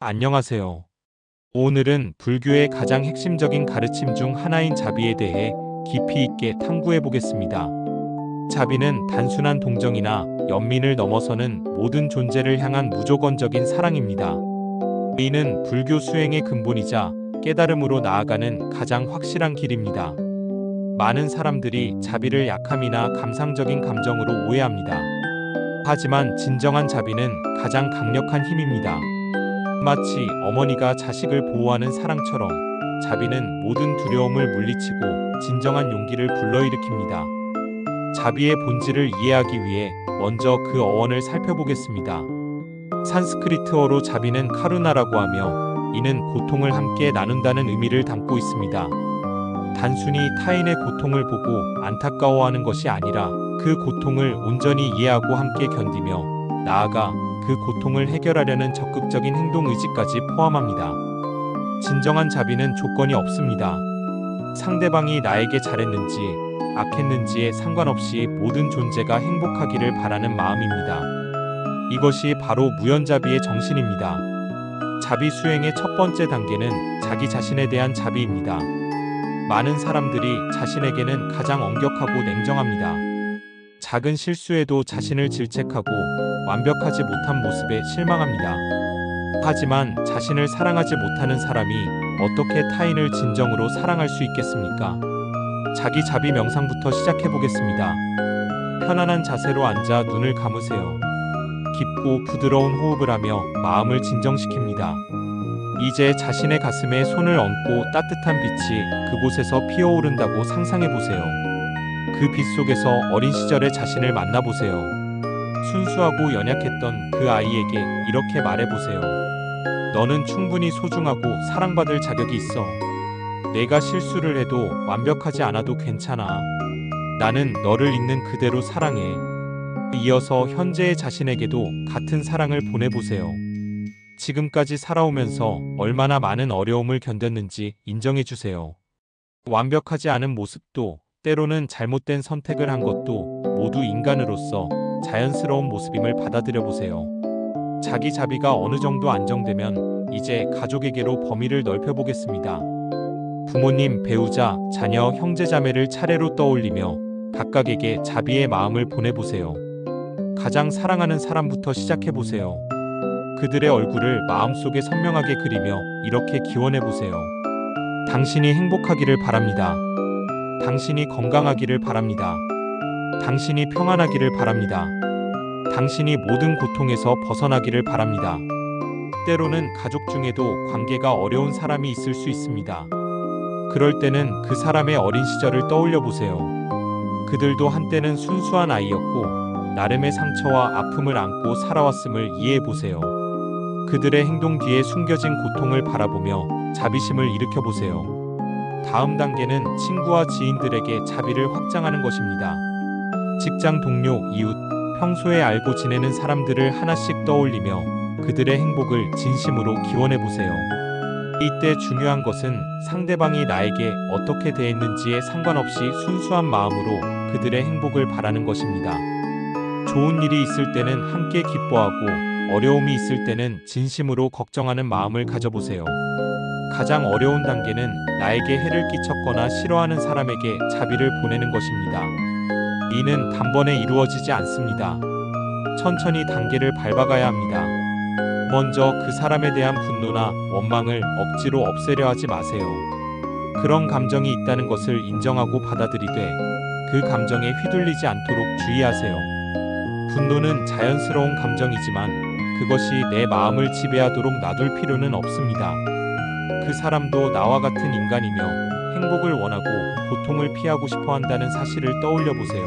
안녕하세요. 오늘은 불교의 가장 핵심적인 가르침 중 하나인 자비에 대해 깊이 있게 탐구해 보겠습니다. 자비는 단순한 동정이나 연민을 넘어서는 모든 존재를 향한 무조건적인 사랑입니다. 이는 불교 수행의 근본이자 깨달음으로 나아가는 가장 확실한 길입니다. 많은 사람들이 자비를 약함이나 감상적인 감정으로 오해합니다. 하지만 진정한 자비는 가장 강력한 힘입니다. 마치 어머니가 자식을 보호하는 사랑처럼 자비는 모든 두려움을 물리치고 진정한 용기를 불러일으킵니다. 자비의 본질을 이해하기 위해 먼저 그 어원을 살펴보겠습니다. 산스크리트어로 자비는 카루나라고 하며 이는 고통을 함께 나눈다는 의미를 담고 있습니다. 단순히 타인의 고통을 보고 안타까워하는 것이 아니라 그 고통을 온전히 이해하고 함께 견디며 나아가 그 고통을 해결하려는 적극적인 행동 의지까지 포함합니다. 진정한 자비는 조건이 없습니다. 상대방이 나에게 잘했는지 악했는지에 상관없이 모든 존재가 행복하기를 바라는 마음입니다. 이것이 바로 무연자비의 정신입니다. 자비 수행의 첫 번째 단계는 자기 자신에 대한 자비입니다. 많은 사람들이 자신에게는 가장 엄격하고 냉정합니다. 작은 실수에도 자신을 질책하고 완벽하지 못한 모습에 실망합니다. 하지만 자신을 사랑하지 못하는 사람이 어떻게 타인을 진정으로 사랑할 수 있겠습니까? 자기 자비 명상부터 시작해 보겠습니다. 편안한 자세로 앉아 눈을 감으세요. 깊고 부드러운 호흡을 하며 마음을 진정시킵니다. 이제 자신의 가슴에 손을 얹고 따뜻한 빛이 그곳에서 피어오른다고 상상해 보세요. 그 빛 속에서 어린 시절의 자신을 만나보세요. 순수하고 연약했던 그 아이에게 이렇게 말해보세요. 너는 충분히 소중하고 사랑받을 자격이 있어. 내가 실수를 해도 완벽하지 않아도 괜찮아. 나는 너를 있는 그대로 사랑해. 이어서 현재의 자신에게도 같은 사랑을 보내보세요. 지금까지 살아오면서 얼마나 많은 어려움을 견뎠는지 인정해주세요. 완벽하지 않은 모습도 때로는 잘못된 선택을 한 것도 모두 인간으로서 자연스러운 모습임을 받아들여 보세요. 자기 자비가 어느 정도 안정되면 이제 가족에게로 범위를 넓혀보겠습니다. 부모님, 배우자, 자녀, 형제자매를 차례로 떠올리며 각각에게 자비의 마음을 보내보세요. 가장 사랑하는 사람부터 시작해보세요. 그들의 얼굴을 마음속에 선명하게 그리며 이렇게 기원해보세요. 당신이 행복하기를 바랍니다. 당신이 건강하기를 바랍니다. 당신이 평안하기를 바랍니다. 당신이 모든 고통에서 벗어나기를 바랍니다. 때로는 가족 중에도 관계가 어려운 사람이 있을 수 있습니다. 그럴 때는 그 사람의 어린 시절을 떠올려 보세요. 그들도 한때는 순수한 아이였고 나름의 상처와 아픔을 안고 살아왔음을 이해해 보세요. 그들의 행동 뒤에 숨겨진 고통을 바라보며 자비심을 일으켜 보세요. 다음 단계는 친구와 지인들에게 자비를 확장하는 것입니다. 직장 동료, 이웃, 평소에 알고 지내는 사람들을 하나씩 떠올리며 그들의 행복을 진심으로 기원해 보세요. 이때 중요한 것은 상대방이 나에게 어떻게 대했는지에 상관없이 순수한 마음으로 그들의 행복을 바라는 것입니다. 좋은 일이 있을 때는 함께 기뻐하고 어려움이 있을 때는 진심으로 걱정하는 마음을 가져보세요. 가장 어려운 단계는 나에게 해를 끼쳤거나 싫어하는 사람에게 자비를 보내는 것입니다. 이는 단번에 이루어지지 않습니다. 천천히 단계를 밟아가야 합니다. 먼저 그 사람에 대한 분노나 원망을 억지로 없애려 하지 마세요. 그런 감정이 있다는 것을 인정하고 받아들이되 그 감정에 휘둘리지 않도록 주의하세요. 분노는 자연스러운 감정이지만 그것이 내 마음을 지배하도록 놔둘 필요는 없습니다. 그 사람도 나와 같은 인간이며 행복을 원하고 고통을 피하고 싶어 한다는 사실을 떠올려 보세요.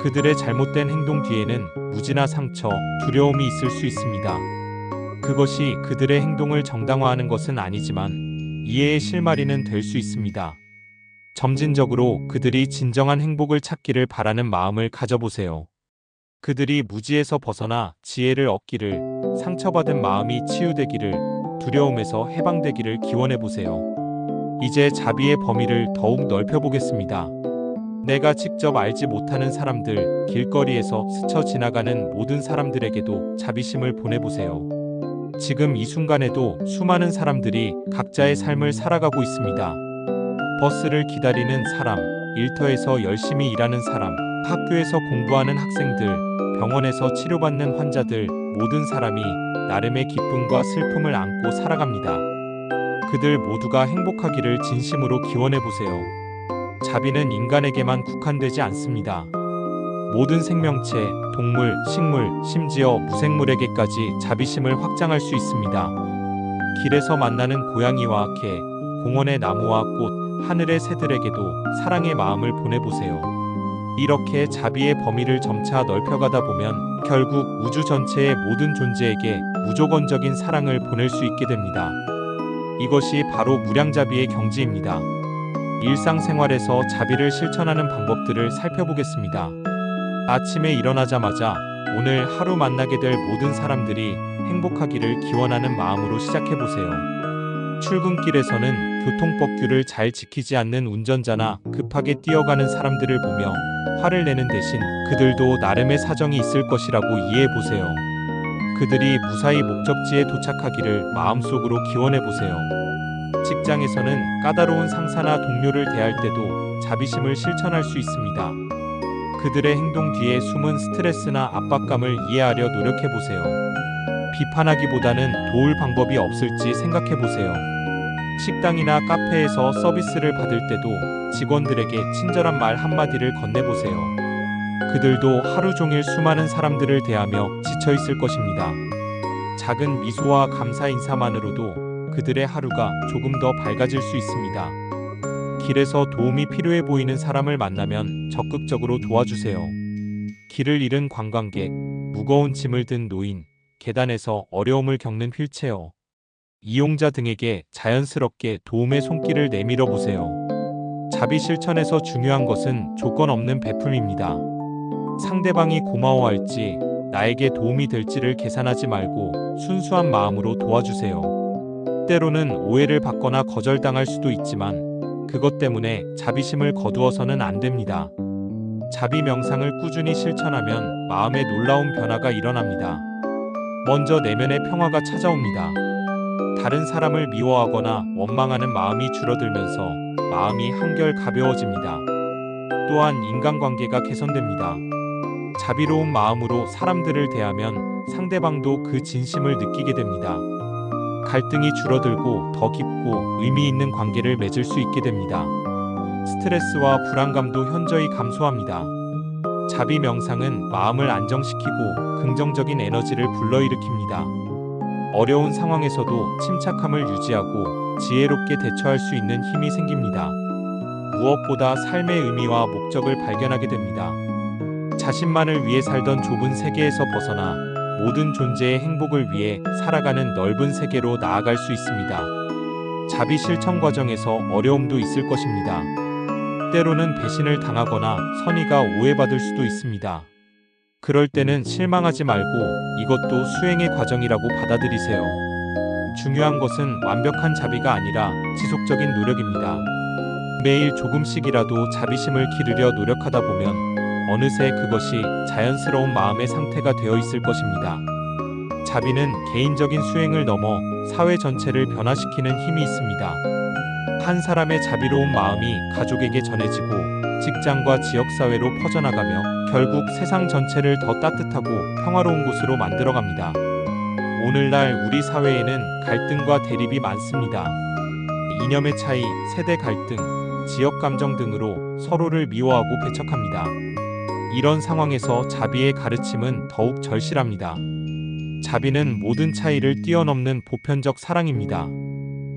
그들의 잘못된 행동 뒤에는 무지나 상처, 두려움이 있을 수 있습니다. 그것이 그들의 행동을 정당화하는 것은 아니지만 이해의 실마리는 될 수 있습니다. 점진적으로 그들이 진정한 행복을 찾기를 바라는 마음을 가져보세요. 그들이 무지에서 벗어나 지혜를 얻기를, 상처받은 마음이 치유되기를, 두려움에서 해방되기를 기원해보세요. 이제 자비의 범위를 더욱 넓혀보겠습니다. 내가 직접 알지 못하는 사람들, 길거리에서 스쳐 지나가는 모든 사람들에게도 자비심을 보내보세요. 지금 이 순간에도 수많은 사람들이 각자의 삶을 살아가고 있습니다. 버스를 기다리는 사람, 일터에서 열심히 일하는 사람, 학교에서 공부하는 학생들, 병원에서 치료받는 환자들, 모든 사람이 나름의 기쁨과 슬픔을 안고 살아갑니다. 그들 모두가 행복하기를 진심으로 기원해 보세요. 자비는 인간에게만 국한되지 않습니다. 모든 생명체, 동물, 식물, 심지어 무생물에게까지 자비심을 확장할 수 있습니다. 길에서 만나는 고양이와 개, 공원의 나무와 꽃, 하늘의 새들에게도 사랑의 마음을 보내보세요. 이렇게 자비의 범위를 점차 넓혀가다 보면 결국 우주 전체의 모든 존재에게 무조건적인 사랑을 보낼 수 있게 됩니다. 이것이 바로 무량자비의 경지입니다. 일상생활에서 자비를 실천하는 방법들을 살펴보겠습니다. 아침에 일어나자마자 오늘 하루 만나게 될 모든 사람들이 행복하기를 기원하는 마음으로 시작해보세요. 출근길에서는 교통법규를 잘 지키지 않는 운전자나 급하게 뛰어가는 사람들을 보며 화를 내는 대신 그들도 나름의 사정이 있을 것이라고 이해해보세요. 그들이 무사히 목적지에 도착하기를 마음속으로 기원해보세요. 직장에서는 까다로운 상사나 동료를 대할 때도 자비심을 실천할 수 있습니다. 그들의 행동 뒤에 숨은 스트레스나 압박감을 이해하려 노력해보세요. 비판하기보다는 도울 방법이 없을지 생각해보세요. 식당이나 카페에서 서비스를 받을 때도 직원들에게 친절한 말 한마디를 건네보세요. 그들도 하루 종일 수많은 사람들을 대하며 지쳐있을 것입니다. 작은 미소와 감사 인사만으로도 그들의 하루가 조금 더 밝아질 수 있습니다. 길에서 도움이 필요해 보이는 사람을 만나면 적극적으로 도와주세요. 길을 잃은 관광객, 무거운 짐을 든 노인, 계단에서 어려움을 겪는 휠체어, 이용자 등에게 자연스럽게 도움의 손길을 내밀어 보세요. 자비 실천에서 중요한 것은 조건 없는 베풀입니다. 상대방이 고마워할지, 나에게 도움이 될지를 계산하지 말고 순수한 마음으로 도와주세요. 때로는 오해를 받거나 거절당할 수도 있지만 그것 때문에 자비심을 거두어서는 안 됩니다. 자비 명상을 꾸준히 실천하면 마음에 놀라운 변화가 일어납니다. 먼저 내면의 평화가 찾아옵니다. 다른 사람을 미워하거나 원망하는 마음이 줄어들면서 마음이 한결 가벼워집니다. 또한 인간관계가 개선됩니다. 자비로운 마음으로 사람들을 대하면 상대방도 그 진심을 느끼게 됩니다. 갈등이 줄어들고 더 깊고 의미 있는 관계를 맺을 수 있게 됩니다. 스트레스와 불안감도 현저히 감소합니다. 자비 명상은 마음을 안정시키고 긍정적인 에너지를 불러일으킵니다. 어려운 상황에서도 침착함을 유지하고 지혜롭게 대처할 수 있는 힘이 생깁니다. 무엇보다 삶의 의미와 목적을 발견하게 됩니다. 자신만을 위해 살던 좁은 세계에서 벗어나 모든 존재의 행복을 위해 살아가는 넓은 세계로 나아갈 수 있습니다. 자비 실천 과정에서 어려움도 있을 것입니다. 때로는 배신을 당하거나 선의가 오해받을 수도 있습니다. 그럴 때는 실망하지 말고 이것도 수행의 과정이라고 받아들이세요. 중요한 것은 완벽한 자비가 아니라 지속적인 노력입니다. 매일 조금씩이라도 자비심을 기르려 노력하다 보면 어느새 그것이 자연스러운 마음의 상태가 되어 있을 것입니다. 자비는 개인적인 수행을 넘어 사회 전체를 변화시키는 힘이 있습니다. 한 사람의 자비로운 마음이 가족에게 전해지고 직장과 지역사회로 퍼져나가며 결국 세상 전체를 더 따뜻하고 평화로운 곳으로 만들어갑니다. 오늘날 우리 사회에는 갈등과 대립이 많습니다. 이념의 차이, 세대 갈등, 지역 감정 등으로 서로를 미워하고 배척합니다. 이런 상황에서 자비의 가르침은 더욱 절실합니다. 자비는 모든 차이를 뛰어넘는 보편적 사랑입니다.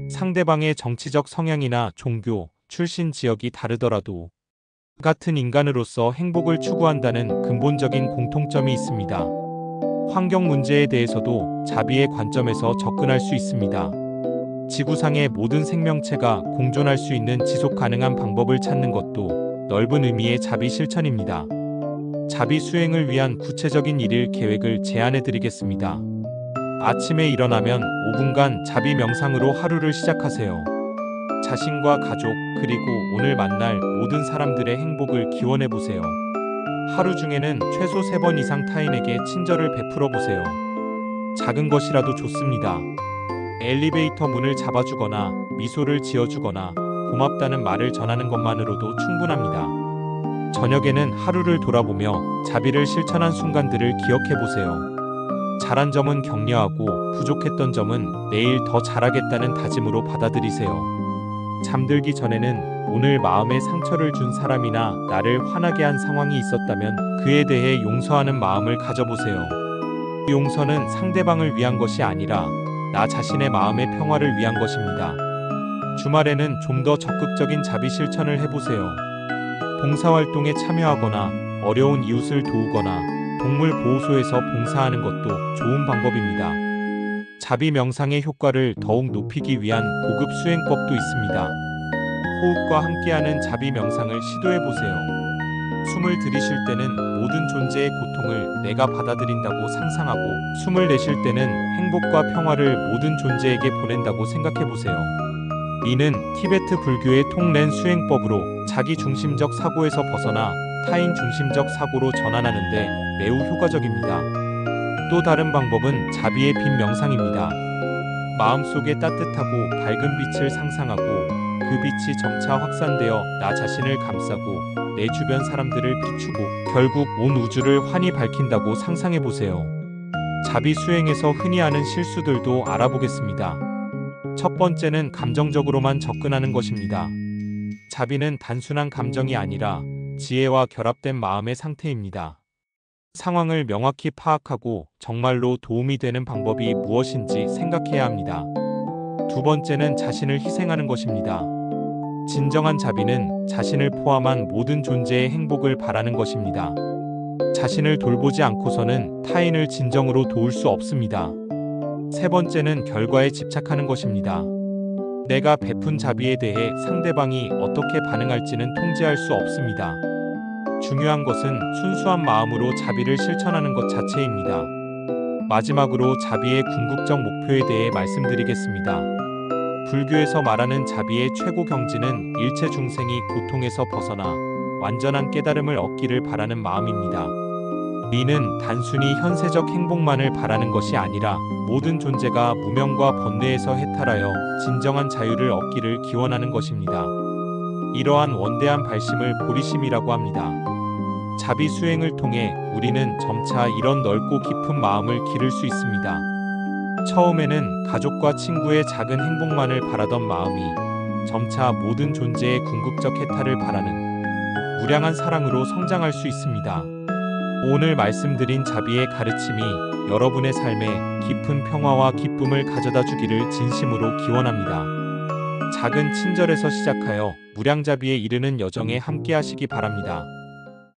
상대방의 정치적 성향이나 종교, 출신 지역이 다르더라도 같은 인간으로서 행복을 추구한다는 근본적인 공통점이 있습니다. 환경 문제에 대해서도 자비의 관점에서 접근할 수 있습니다. 지구상의 모든 생명체가 공존할 수 있는 지속 가능한 방법을 찾는 것도 넓은 의미의 자비 실천입니다. 자비 수행을 위한 구체적인 일일 계획을 제안해 드리겠습니다. 아침에 일어나면 5분간 자비 명상으로 하루를 시작하세요. 자신과 가족, 그리고 오늘 만날 모든 사람들의 행복을 기원해 보세요. 하루 중에는 최소 3번 이상 타인에게 친절을 베풀어 보세요. 작은 것이라도 좋습니다. 엘리베이터 문을 잡아주거나 미소를 지어주거나 고맙다는 말을 전하는 것만으로도 충분합니다. 저녁에는 하루를 돌아보며 자비를 실천한 순간들을 기억해보세요. 잘한 점은 격려하고 부족했던 점은 내일 더 잘하겠다는 다짐으로 받아들이세요. 잠들기 전에는 오늘 마음에 상처를 준 사람이나 나를 화나게 한 상황이 있었다면 그에 대해 용서하는 마음을 가져보세요. 용서는 상대방을 위한 것이 아니라 나 자신의 마음의 평화를 위한 것입니다. 주말에는 좀 더 적극적인 자비 실천을 해보세요. 봉사활동에 참여하거나 어려운 이웃을 도우거나 동물 보호소에서 봉사하는 것도 좋은 방법입니다. 자비 명상의 효과를 더욱 높이기 위한 고급 수행법도 있습니다. 호흡과 함께하는 자비 명상을 시도해보세요. 숨을 들이쉴 때는 모든 존재의 고통을 내가 받아들인다고 상상하고, 숨을 내쉴 때는 행복과 평화를 모든 존재에게 보낸다고 생각해보세요. 이는 티베트 불교의 통렌 수행법으로 자기 중심적 사고에서 벗어나 타인 중심적 사고로 전환하는 데 매우 효과적입니다. 또 다른 방법은 자비의 빛 명상입니다. 마음속에 따뜻하고 밝은 빛을 상상하고 그 빛이 점차 확산되어 나 자신을 감싸고 내 주변 사람들을 비추고 결국 온 우주를 환히 밝힌다고 상상해보세요. 자비 수행에서 흔히 하는 실수들도 알아보겠습니다. 첫 번째는 감정적으로만 접근하는 것입니다. 자비는 단순한 감정이 아니라 지혜와 결합된 마음의 상태입니다. 상황을 명확히 파악하고 정말로 도움이 되는 방법이 무엇인지 생각해야 합니다. 두 번째는 자신을 희생하는 것입니다. 진정한 자비는 자신을 포함한 모든 존재의 행복을 바라는 것입니다. 자신을 돌보지 않고서는 타인을 진정으로 도울 수 없습니다. 세 번째는 결과에 집착하는 것입니다. 내가 베푼 자비에 대해 상대방이 어떻게 반응할지는 통제할 수 없습니다. 중요한 것은 순수한 마음으로 자비를 실천하는 것 자체입니다. 마지막으로 자비의 궁극적 목표에 대해 말씀드리겠습니다. 불교에서 말하는 자비의 최고 경지는 일체 중생이 고통에서 벗어나 완전한 깨달음을 얻기를 바라는 마음입니다. 이는 단순히 현세적 행복만을 바라는 것이 아니라 모든 존재가 무명과 번뇌에서 해탈하여 진정한 자유를 얻기를 기원하는 것입니다. 이러한 원대한 발심을 보리심이라고 합니다. 자비 수행을 통해 우리는 점차 이런 넓고 깊은 마음을 기를 수 있습니다. 처음에는 가족과 친구의 작은 행복만을 바라던 마음이 점차 모든 존재의 궁극적 해탈을 바라는 무량한 사랑으로 성장할 수 있습니다. 오늘 말씀드린 자비의 가르침이 여러분의 삶에 깊은 평화와 기쁨을 가져다 주기를 진심으로 기원합니다. 작은 친절에서 시작하여 무량자비에 이르는 여정에 함께하시기 바랍니다.